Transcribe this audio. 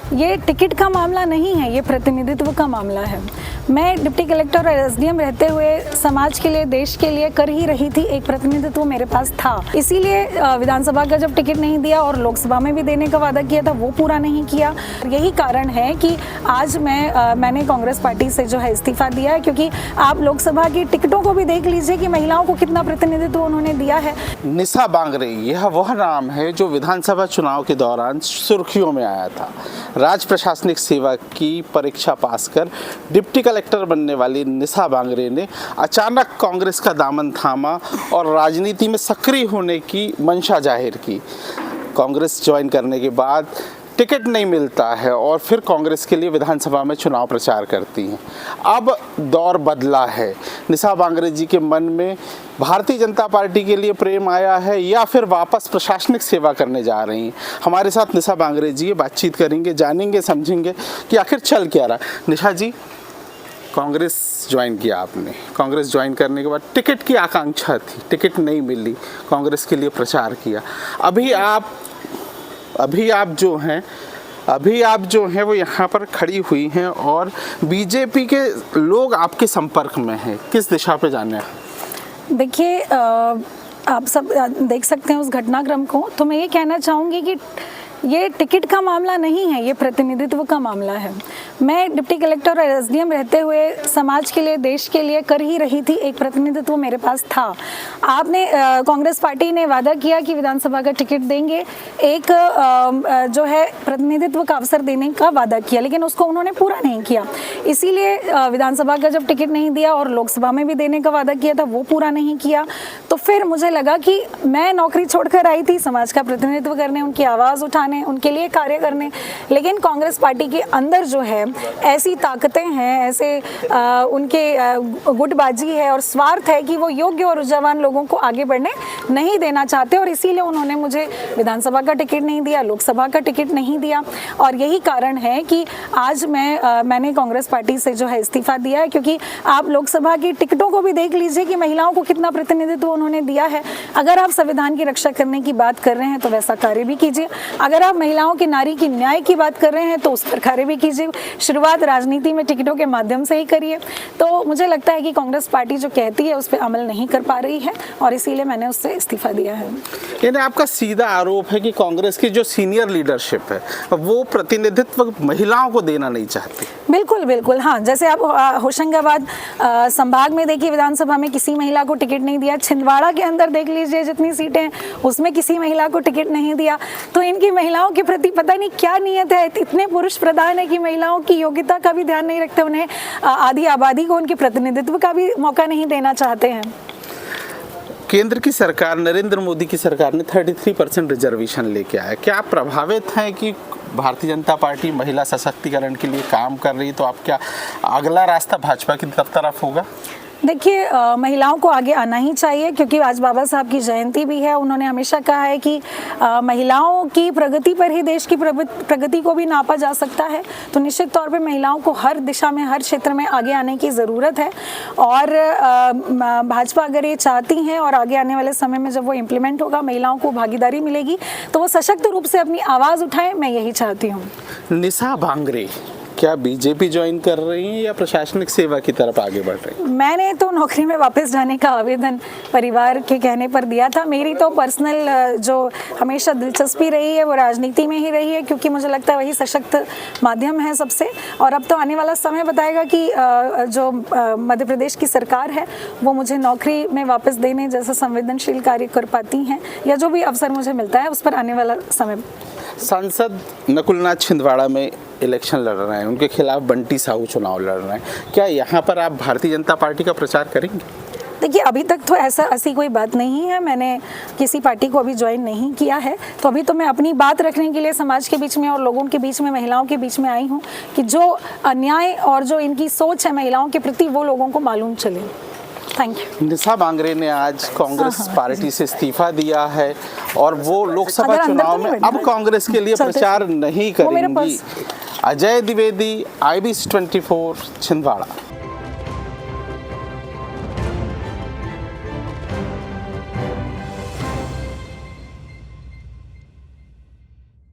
ये टिकट का मामला नहीं है, ये प्रतिनिधित्व का मामला है। मैं डिप्टी कलेक्टर और एसडीएम रहते हुए समाज के लिए, देश के लिए कर ही रही थी। एक प्रतिनिधित्व मेरे पास था, इसीलिए विधानसभा का जब टिकट नहीं दिया और लोकसभा में भी देने का वादा किया था वो पूरा नहीं किया। यही कारण है कि आज मैंने कांग्रेस पार्टी से जो है इस्तीफा दिया है, क्योंकि आप लोकसभा की टिकटों को भी देख लीजिए कि महिलाओं को कितना प्रतिनिधित्व उन्होंने दिया है। निशा बांगरे, यह वह नाम है जो विधानसभा चुनाव के दौरान सुर्खियों में आया था। राज्य प्रशासनिक सेवा की परीक्षा पास कर डिप्टी कलेक्टर बनने वाली निशा बांगरे ने अचानक कांग्रेस का दामन थामा और राजनीति में सक्रिय होने की मंशा जाहिर की। कांग्रेस ज्वाइन करने के बाद टिकट नहीं मिलता है और फिर कांग्रेस के लिए विधानसभा में चुनाव प्रचार करती हैं। अब दौर बदला है। निशा बांगरे जी के मन में भारतीय जनता पार्टी के लिए प्रेम आया है या फिर वापस प्रशासनिक सेवा करने जा रही हैं। हमारे साथ निशा बांगरे जी बातचीत करेंगे, जानेंगे, समझेंगे कि आखिर चल क्या रहा। निशा जी, कांग्रेस ज्वाइन किया आपने। कांग्रेस ज्वाइन करने के बाद टिकट की आकांक्षा थी, टिकट नहीं मिली, कांग्रेस के लिए प्रचार किया। अभी आप जो हैं वो यहाँ पर खड़ी हुई हैं और बीजेपी के लोग आपके संपर्क में हैं। किस दिशा पे जाने हैं? देखिए, आप सब देख सकते हैं उस घटनाक्रम को। तो मैं ये कहना चाहूँगी कि ये टिकट का मामला नहीं है, ये प्रतिनिधित्व का मामला है। मैं डिप्टी कलेक्टर और एसडीएम रहते हुए समाज के लिए, देश के लिए कर ही रही थी। एक प्रतिनिधित्व मेरे पास था। आपने कांग्रेस पार्टी ने वादा किया कि विधानसभा का टिकट देंगे, एक जो है प्रतिनिधित्व का अवसर देने का वादा किया, लेकिन उसको उन्होंने पूरा नहीं किया। इसीलिए विधानसभा का जब टिकट नहीं दिया और लोकसभा में भी देने का वादा किया था वो पूरा नहीं किया। तो फिर मुझे लगा कि मैं नौकरी छोड़कर आई थी समाज का प्रतिनिधित्व करने, उनकी आवाज़ उठाने, उनके लिए कार्य करने। लेकिन कांग्रेस पार्टी के अंदर जो है ऐसी ताकतें हैं, ऐसे उनके गुटबाजी है और स्वार्थ है कि वो योग्य और ऊर्जावान लोगों को आगे बढ़ने नहीं देना चाहते, और इसीलिए उन्होंने मुझे विधानसभा का टिकट नहीं दिया, लोकसभा का टिकट नहीं दिया। और यही कारण है कि आज मैंने कांग्रेस पार्टी से जो है इस्तीफा दिया है, क्योंकि आप लोकसभा की टिकटों को भी देख लीजिए कि महिलाओं को कितना प्रतिनिधित्व उन्होंने दिया है। अगर आप संविधान की रक्षा करने की बात कर रहे हैं तो वैसा कार्य भी कीजिए। अगर आप महिलाओं की, नारी की न्याय की बात कर रहे हैं तो उस पर कार्य भी कीजिए। शुरुआत राजनीति में टिकटों के माध्यम से ही करिए। तो मुझे लगता है कि कांग्रेस पार्टी जो कहती है उस पर अमल नहीं कर पा रही है और इसीलिए मैंने उससे इस्तीफा दिया है। यानी आपका सीधा आरोप है कि कांग्रेस की जो सीनियर लीडरशिप है वो प्रतिनिधित्व महिलाओं को देना नहीं चाहती। बिल्कुल बिल्कुल, हाँ। जैसे आप होशंगाबाद संभाग में देखिए, विधानसभा में किसी महिला को टिकट नहीं दिया। छिंदवाड़ा के अंदर देख लीजिए जितनी सीटें हैं उसमें किसी महिला को टिकट नहीं दिया। तो इनकी महिलाओं के प्रति पता नहीं क्या नीयत है। इतने पुरुष प्रधान है कि महिलाओं की योग्यता का भी ध्यान नहीं रखते, उन्हें आधी आबादी को उनके प्रतिनिधित्व का भी मौका नहीं देना चाहते हैं। केंद्र की सरकार, नरेंद्र मोदी की सरकार ने 33% रिजर्वेशन लेके आया। क्या आप प्रभावित हैं कि भारतीय जनता पार्टी महिला सशक्तिकरण के लिए काम कर रही है? तो आप क्या अगला रास्ता भाजपा की तरफ होगा? देखिए, महिलाओं को आगे आना ही चाहिए, क्योंकि आज बाबा साहब की जयंती भी है। उन्होंने हमेशा कहा है कि महिलाओं की प्रगति पर ही देश की प्रगति को भी नापा जा सकता है। तो निश्चित तौर पे महिलाओं को हर दिशा में, हर क्षेत्र में आगे आने की ज़रूरत है। और भाजपा अगर ये चाहती हैं और आगे आने वाले समय में जब वो इम्प्लीमेंट होगा, महिलाओं को भागीदारी मिलेगी तो वो सशक्त रूप से अपनी आवाज़ उठाएं, मैं यही चाहती हूँ। निशा बांगरे क्या बीजेपी ज्वाइन कर रही हैं या प्रशासनिक सेवा की तरफ आगे बढ़ रही हैं? मैंने तो नौकरी में वापस जाने का आवेदन परिवार के कहने पर दिया था। मेरी तो पर्सनल जो हमेशा दिलचस्पी रही है वो राजनीति में ही रही है, क्योंकि मुझे लगता है वही सशक्त माध्यम है सबसे। और अब तो आने वाला समय बताएगा कि जो मध्य प्रदेश की सरकार है वो मुझे नौकरी में वापस देने जैसा संवेदनशील कार्य कर पाती हैं, या जो भी अवसर मुझे मिलता है उस पर आने वाला समय। सांसद नकुलनाथ छिंदवाड़ा में इलेक्शन लड़ रहे हैं, उनके खिलाफ बंटी साहू चुनाव लड़ रहे हैं। क्या यहाँ पर आप भारतीय जनता पार्टी का प्रचार करेंगे? देखिए, अभी तक तो ऐसी कोई बात नहीं है। मैंने किसी पार्टी को अभी ज्वाइन नहीं किया है। तो अभी तो मैं अपनी बात रखने के लिए समाज के बीच में और लोगों के बीच में, महिलाओं के बीच में आई हूँ कि जो अन्याय और जो इनकी सोच है महिलाओं के प्रति वो लोगों को मालूम चले। Thank you. निशा बांगरे ने आज कांग्रेस पार्टी से इस्तीफा दिया है और वो लोकसभा चुनाव में अब कांग्रेस के लिए प्रचार नहीं करेंगी। अजय द्विवेदी, IBC 24, छिंदवाड़ा।